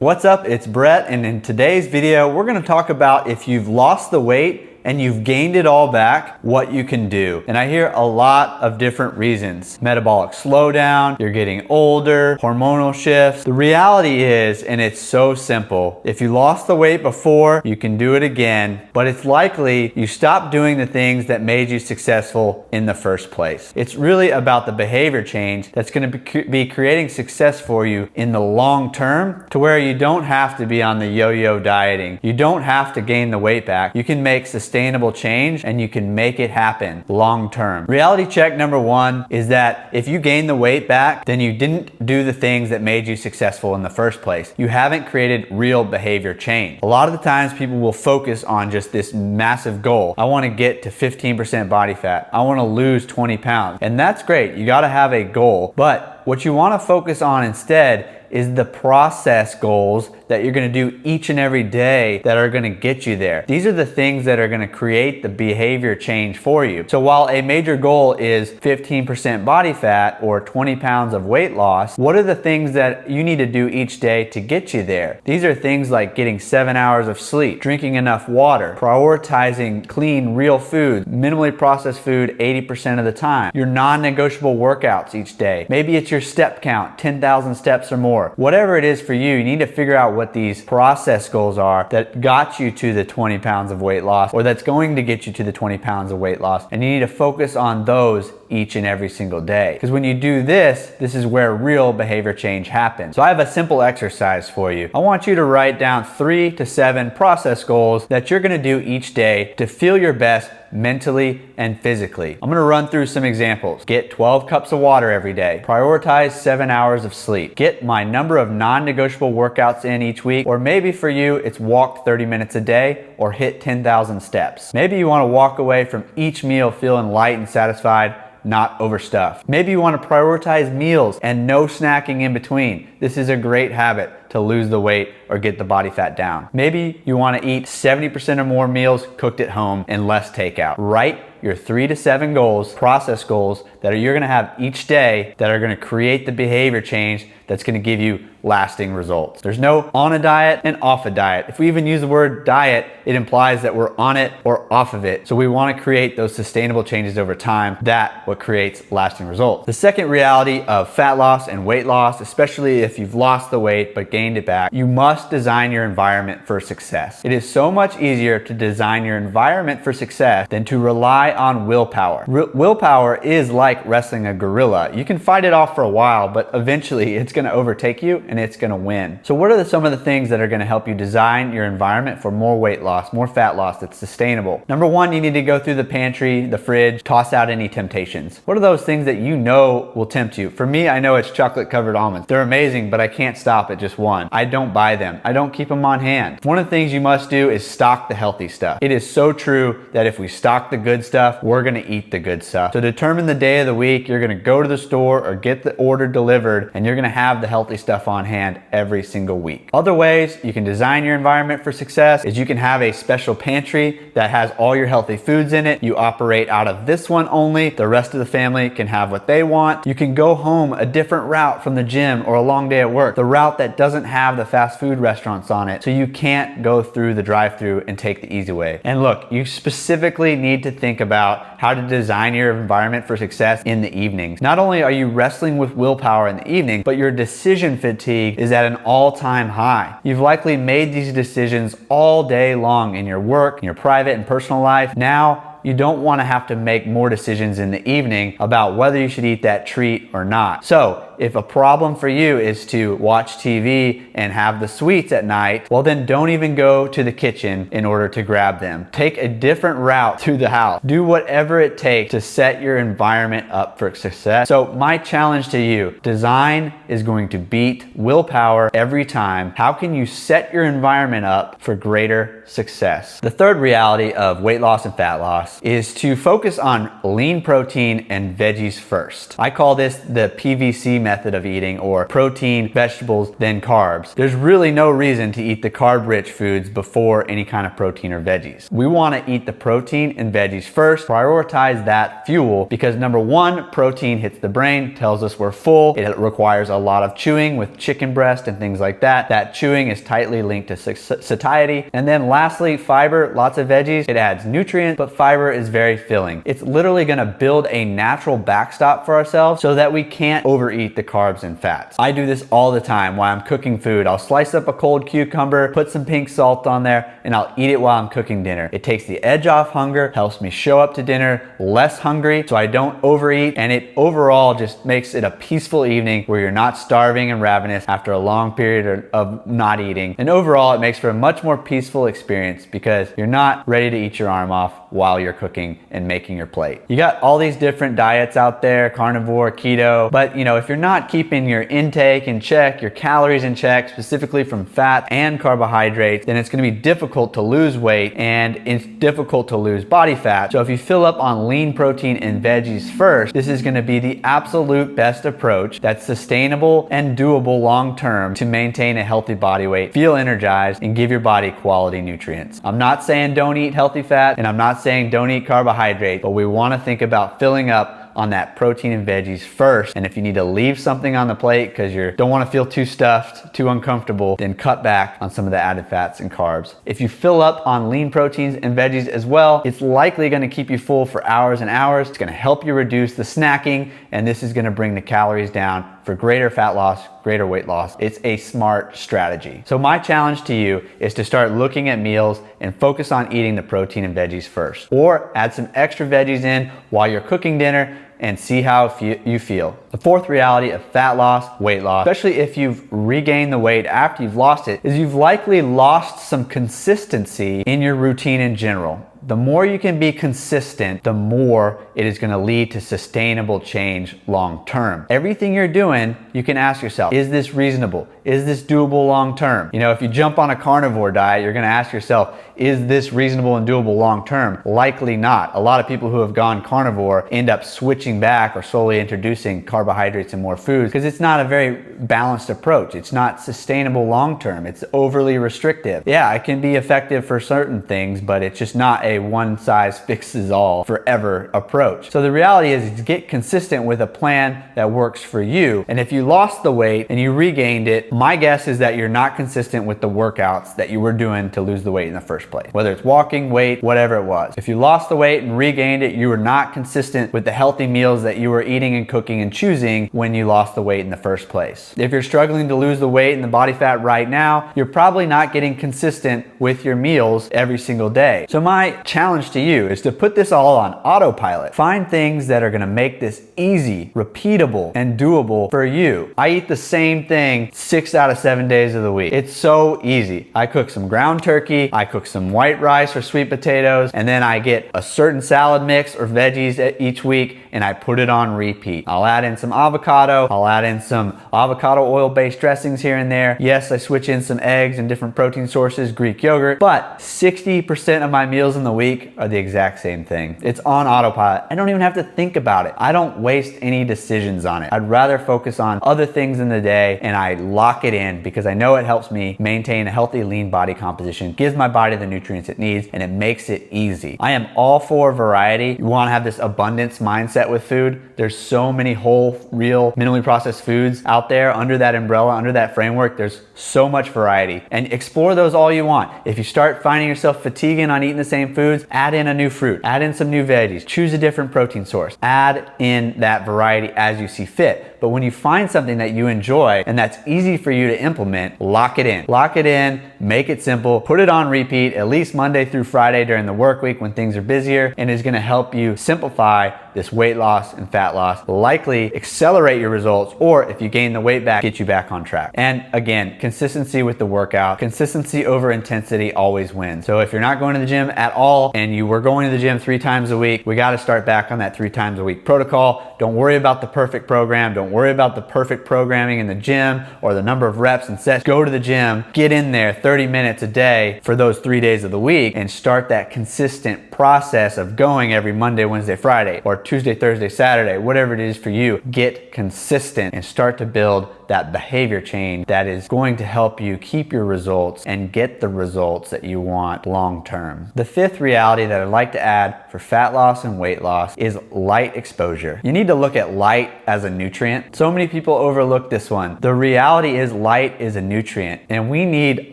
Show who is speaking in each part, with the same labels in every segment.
Speaker 1: What's up? It's Brett, and in today's video, we're gonna talk about if you've lost the weight and you've gained it all back, what you can do. And I hear a lot of different reasons. Metabolic slowdown, you're getting older, hormonal shifts. The reality is, and it's so simple, if you lost the weight before, you can do it again, but it's likely you stopped doing the things that made you successful in the first place. It's really about the behavior change that's gonna be creating success for you in the long term, to where you don't have to be on the yo-yo dieting. You don't have to gain the weight back. You can make sustainable change and you can make it happen long term. Reality check number one is that if you gain the weight back, then you didn't do the things that made you successful in the first place. You haven't created real behavior change. A lot of the times people will focus on just this massive goal. I want to get to 15% body fat. I want to lose 20 pounds. And that's great. You got to have a goal. But what you want to focus on instead is the process goals that you're gonna do each and every day that are gonna get you there. These are the things that are gonna create the behavior change for you. So while a major goal is 15% body fat or 20 pounds of weight loss, what are the things that you need to do each day to get you there? These are things like getting 7 hours of sleep, drinking enough water, prioritizing clean, real food, minimally processed food 80% of the time, your non-negotiable workouts each day. Maybe it's your step count, 10,000 steps or more. Whatever it is for you, you need to figure out what these process goals are that got you to the 20 pounds of weight loss, or that's going to get you to the 20 pounds of weight loss. And you need to focus on those each and every single day. Because when you do this, this is where real behavior change happens. So I have a simple exercise for you. I want you to write down 3 to 7 process goals that you're gonna do each day to feel your best mentally and physically. I'm gonna run through some examples. Get 12 cups of water every day. Prioritize 7 hours of sleep. Get my number of non-negotiable workouts in each week, or maybe for you, it's walk 30 minutes a day or hit 10,000 steps. Maybe you wanna walk away from each meal feeling light and satisfied, not overstuffed. Maybe you want to prioritize meals and no snacking in between. This is a great habit to lose the weight or get the body fat down. Maybe you want to eat 70% or more meals cooked at home and less takeout. Write your 3 to 7 goals, process goals that you're going to have each day that are going to create the behavior change that's going to give you lasting results. There's no on a diet and off a diet. If we even use the word diet, it implies that we're on it or off of it. So we want to create those sustainable changes over time. That's what creates lasting results. The second reality of fat loss and weight loss, especially if you've lost the weight but gained it back, you must design your environment for success. It is so much easier to design your environment for success than to rely on willpower. Willpower is like wrestling a gorilla. You can fight it off for a while, but eventually it's going to overtake you and it's going to win. So what are some of the things that are going to help you design your environment for more weight loss, more fat loss that's sustainable? Number one, you need to go through the pantry, the fridge, toss out any temptations. What are those things that you know will tempt you? For me, I know it's chocolate covered almonds. They're amazing, but I can't stop at just one. I don't buy them. I don't keep them on hand. One of the things you must do is stock the healthy stuff. It is so true that if we stock the good stuff, we're going to eat the good stuff. So determine the day of the week you're going to go to the store or get the order delivered, and you're going to have the healthy stuff on hand every single week. Other ways you can design your environment for success is you can have a special pantry that has all your healthy foods in it. You operate out of this one only. The rest of the family can have what they want. You can go home a different route from the gym or a long day at work, the route that doesn't have the fast food restaurants on it, so you can't go through the drive-through and take the easy way. And look, you specifically need to think about how to design your environment for success in the evenings. Not only are you wrestling with willpower in the evening, but your decision fatigue is at an all-time high. You've likely made these decisions all day long in your work, in your private and personal life. Now, you don't want to have to make more decisions in the evening about whether you should eat that treat or not. So if a problem for you is to watch TV and have the sweets at night, well then don't even go to the kitchen in order to grab them. Take a different route through the house. Do whatever it takes to set your environment up for success. So my challenge to you, design is going to beat willpower every time. How can you set your environment up for greater success? The third reality of weight loss and fat loss is to focus on lean protein and veggies first. I call this the PVC method method of eating, or protein, vegetables, then carbs. There's really no reason to eat the carb-rich foods before any kind of protein or veggies. We want to eat the protein and veggies first, prioritize that fuel, because number one, protein hits the brain, tells us we're full. It requires a lot of chewing with chicken breast and things like that. That chewing is tightly linked to satiety. And then lastly, fiber, lots of veggies. It adds nutrients, but fiber is very filling. It's literally going to build a natural backstop for ourselves so that we can't overeat the carbs and fats. I do this all the time while I'm cooking food. I'll slice up a cold cucumber, put some pink salt on there, and I'll eat it while I'm cooking dinner. It takes the edge off hunger, helps me show up to dinner less hungry so I don't overeat, and it overall just makes it a peaceful evening where you're not starving and ravenous after a long period of not eating. And overall, it makes for a much more peaceful experience because you're not ready to eat your arm off while you're cooking and making your plate. You got all these different diets out there, carnivore, keto, but if you're not keeping your intake in check, your calories in check, specifically from fat and carbohydrates, then it's going to be difficult to lose weight and it's difficult to lose body fat. So if you fill up on lean protein and veggies first, this is going to be the absolute best approach that's sustainable and doable long term to maintain a healthy body weight, feel energized, and give your body quality nutrients. I'm not saying don't eat healthy fat, and I'm not saying don't eat carbohydrates, but we want to think about filling up on that protein and veggies first. And if you need to leave something on the plate because you don't want to feel too stuffed, too uncomfortable, then cut back on some of the added fats and carbs. If you fill up on lean proteins and veggies as well, it's likely going to keep you full for hours and hours. It's going to help you reduce the snacking, and this is going to bring the calories down for greater fat loss, greater weight loss. It's a smart strategy. So my challenge to you is to start looking at meals and focus on eating the protein and veggies first, or add some extra veggies in while you're cooking dinner and see how you feel. The fourth reality of fat loss, weight loss, especially if you've regained the weight after you've lost it, is you've likely lost some consistency in your routine in general. The more you can be consistent, the more it is going to lead to sustainable change long term. Everything you're doing, you can ask yourself, is this reasonable? Is this doable long term? If you jump on a carnivore diet, you're going to ask yourself, is this reasonable and doable long term? Likely not. A lot of people who have gone carnivore end up switching back or slowly introducing carbohydrates and more foods because it's not a very balanced approach. It's not sustainable long term. It's overly restrictive. Yeah, it can be effective for certain things, but it's just not a one size fixes all forever approach. So the reality is to get consistent with a plan that works for you. And if you lost the weight and you regained it, my guess is that you're not consistent with the workouts that you were doing to lose the weight in the first place. Whether it's walking, weight, whatever it was. If you lost the weight and regained it, you were not consistent with the healthy meals that you were eating and cooking and choosing when you lost the weight in the first place. If you're struggling to lose the weight and the body fat right now, you're probably not getting consistent with your meals every single day. So my challenge to you is to put this all on autopilot. Find things that are going to make this easy, repeatable, and doable for you. I eat the same thing 6 out of 7 days of the week. It's so easy. I cook some ground turkey, I cook some white rice or sweet potatoes, and then I get a certain salad mix or veggies each week and I put it on repeat. I'll add in some avocado, I'll add in some avocado oil-based dressings here and there. Yes, I switch in some eggs and different protein sources, Greek yogurt, but 60% of my meals in the week are the exact same thing. It's on autopilot. I don't even have to think about it. I don't waste any decisions on it. I'd rather focus on other things in the day and I lock it in because I know it helps me maintain a healthy lean body composition, gives my body the nutrients it needs, and it makes it easy. I am all for variety. You want to have this abundance mindset with food. There's so many whole, real, minimally processed foods out there under that umbrella, under that framework. There's so much variety, and explore those all you want. If you start finding yourself fatiguing on eating the same foods, add in a new fruit, add in some new veggies, choose a different protein source, add in that variety as you see fit. But when you find something that you enjoy and that's easy for you to implement, lock it in. Lock it in, make it simple, put it on repeat at least Monday through Friday during the work week when things are busier, and is gonna help you simplify this weight loss and fat loss, likely accelerate your results, or if you gain the weight back, get you back on track. And again, consistency with the workout, consistency over intensity always wins. So if you're not going to the gym at all and you were going to the gym 3 times a week, we gotta start back on that 3 times a week protocol. Don't worry about the perfect program. Don't Don't worry about the perfect programming in the gym or the number of reps and sets. Go to the gym, get in there 30 minutes a day for those 3 days of the week, and start that consistent process of going every Monday, Wednesday, Friday, or Tuesday, Thursday, Saturday, whatever it is for you. Get consistent and start to build that behavior change that is going to help you keep your results and get the results that you want long term. The fifth reality that I'd like to add for fat loss and weight loss is light exposure. You need to look at light as a nutrient. So many people overlook this one. The reality is light is a nutrient, and we need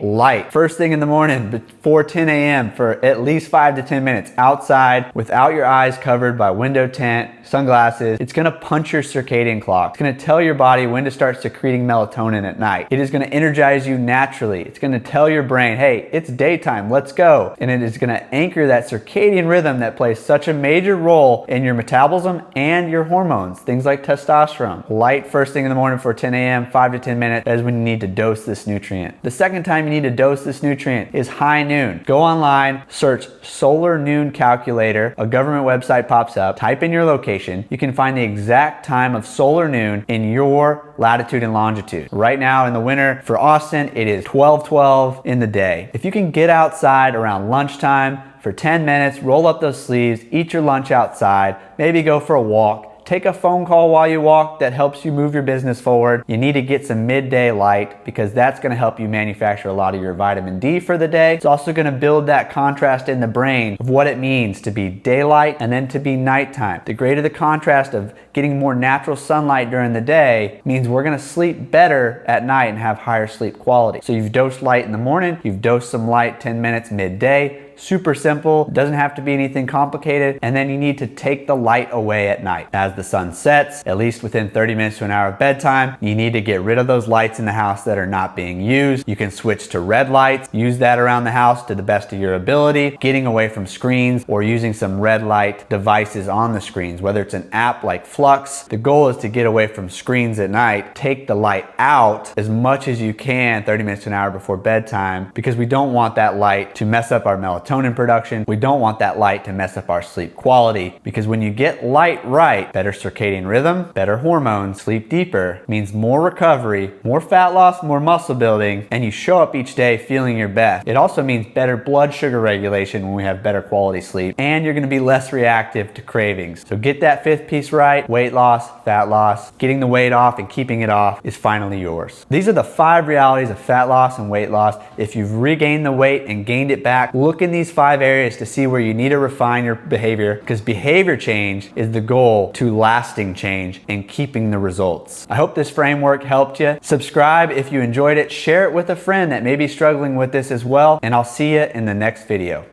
Speaker 1: light first thing in the morning before 10 a.m. for at least 5 to 10 minutes outside without your eyes covered by window tint, sunglasses. It's gonna punch your circadian clock. It's gonna tell your body when to start secreting melatonin at night. It is gonna energize you naturally. It's gonna tell your brain, hey, it's daytime, let's go. And it is gonna anchor that circadian rhythm that plays such a major role in your metabolism and your hormones, things like testosterone. Light first thing in the morning for 10 a.m., 5 to 10 minutes, that is when you need to dose this nutrient. The second time you need to dose this nutrient is high noon. Go online, search solar noon calculator, a government website pops up, type in your location. You can find the exact time of solar noon in your latitude and longitude. Right now in the winter for Austin, it is 12:12 in the day. If you can get outside around lunchtime for 10 minutes, roll up those sleeves, eat your lunch outside, maybe go for a walk, take a phone call while you walk that helps you move your business forward. You need to get some midday light because that's gonna help you manufacture a lot of your vitamin D for the day. It's also gonna build that contrast in the brain of what it means to be daylight and then to be nighttime. The greater the contrast of getting more natural sunlight during the day means we're gonna sleep better at night and have higher sleep quality. So you've dosed light in the morning, you've dosed some light 10 minutes midday. Super simple, doesn't have to be anything complicated, and then you need to take the light away at night. As the sun sets, at least within 30 minutes to an hour of bedtime, you need to get rid of those lights in the house that are not being used. You can switch to red lights, use that around the house to the best of your ability, getting away from screens or using some red light devices on the screens, whether it's an app like Flux. The goal is to get away from screens at night, take the light out as much as you can 30 minutes to an hour before bedtime, because we don't want that light to mess up our melatonin production. We don't want that light to mess up our sleep quality, because when you get light right, better circadian rhythm, better hormones, sleep deeper, means more recovery, more fat loss, more muscle building, and you show up each day feeling your best. It also means better blood sugar regulation when we have better quality sleep, and you're gonna be less reactive to cravings. So get that fifth piece right, weight loss, fat loss, getting the weight off and keeping it off is finally yours. These are the 5 realities of fat loss and weight loss. If you've regained the weight and gained it back, look in these 5 areas to see where you need to refine your behavior, because behavior change is the goal to lasting change and keeping the results. I hope this framework helped you. Subscribe if you enjoyed it, share it with a friend that may be struggling with this as well, and I'll see you in the next video.